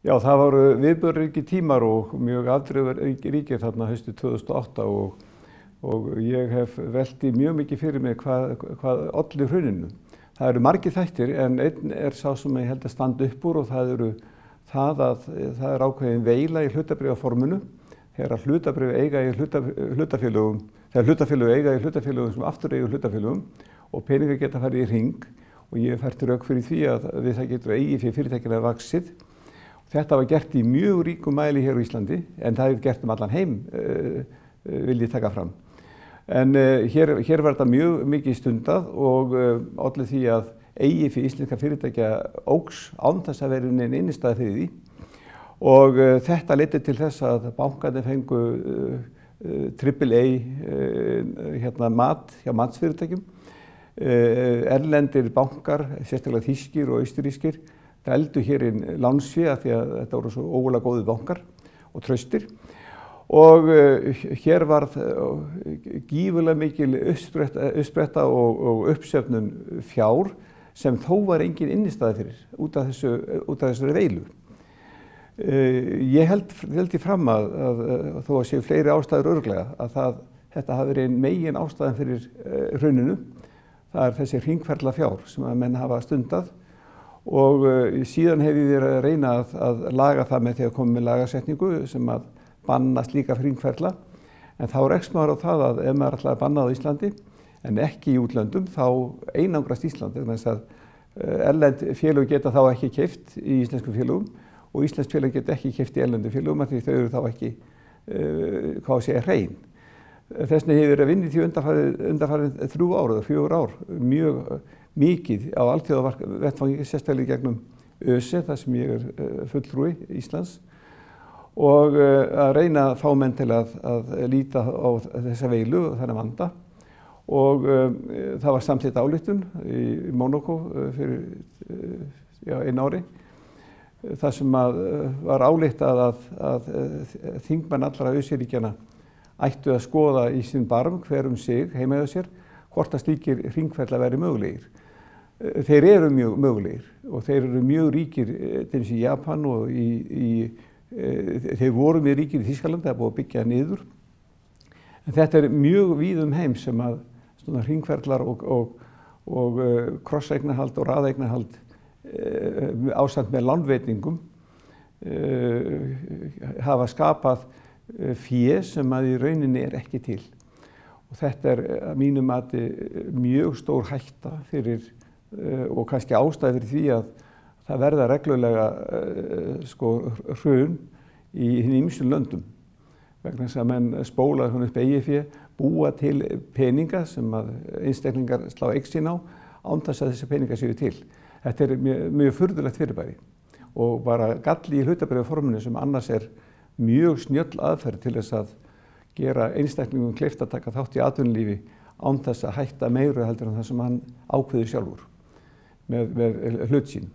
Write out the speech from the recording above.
Já, það voru viðburðaríkir tímar og mjög afdrifaríkir þarna haustið 2008 og ég hef velt í mjög mikið fyrir mig hvað olli hruninu. Það eru margir þættir en einn sá sem ég held að standa upp úr og það er ákveðin veila í hlutabréfaforminu þegar hlutabréf eiga í hlutafélögum, þegar hlutafélög eiga í hlutafélögum sem aftur eiga í hlutafélögum og peningar geta farið í hring og ég hef fært rök fyrir því að við það getur eigið fyrir fyrirtækina vaxið. Þetta var gert í mjög ríkum mæli hér á Íslandi en það hefur gert allan heim, vil ég taka fram. En hér var þetta mjög mikið stundað og olli því að eigið fyrir íslenska fyrirtækja óx án þess að vera nein innistæða fyrir því. Og þetta leiddi til þess að bankarnir fengu AAA mat hjá matsfyrirtækjum. Erlendir bankar, sérstaklega þýskir og austurrískir, dældu hér inn lánsfé af því að þetta voru svo ógulega góðir bankar og traustir. Og hér varð gífurlega mikil uppspretta og uppsöfnun fjár sem þó var engin innistæða fyrir út af þessari veilu. Ég held því fram að þó að séu fleiri ástæður örugglega að þetta hafi verið megin ástæðan fyrir hruninu. Það er þessi hringferla fjár sem að menn hafa stundað og síðan hef ég verið að reyna að laga það með því að koma með lagasetningu sem að banna slíka hringferla. En þá rekst maður á það að ef maður ætlaði að banna það á Íslandi en ekki í útlöndum þá einangrast Ísland. Þannig að erlend félög geta þá ekki keypt í íslenskum félögum og íslensk félög geta ekki keypt í erlendum félögum af því þau eru þá ekki, hrein. Þess vegna hefur verið að vinna í því undanfarin 3 ár eða 4 ár mjög mikið á alþjóðavettvangi, sérstaklega gegnum ÖSE, þar sem ég er fulltrúi Íslands og að reyna að fá menn til að líta á þessa veilu og þennan vanda og það var samþykkt ályktun í Mónakó fyrir 1 ári þar sem var ályktað að þingmenn allra ÖSE-ríkjanna ættu að skoða í sinn barm hver sig heima hjá sér hvort að slíkir hringferlar væru mögulegir. Þeir eru mjög mögulegir og þeir eru mjög ríkir til dæmis í Japan og þeir voru mjög ríkir í Þýskalandi, það er búið að byggja niður. En þetta er mjög víð heim sem að hringferlar og krosseignarhald og raðeignarhald ásamt með lánveitingum hafa skapað fé sem að í rauninni er ekki til. Og þetta er að mínu mati mjög stór hætta fyrir og kannski ástæða fyrir því að það verða reglulega hrun í hinum ýmsum löndum. Vegna þess að menn spóla upp eigið fé, búa til peninga sem að einstaklingar slá eign sín á án þess að þessi peningar séu til. Þetta er mjög furðulegt fyrirbæri og bara galli í hlutabréfaforminu sem annars er mjög snjöll aðferð til þess að gera einstaklingum kleift að taka þátt í atvinnulífi án þess að hætta meiru heldur en það sem hann ákveður sjálfur með hlut sín.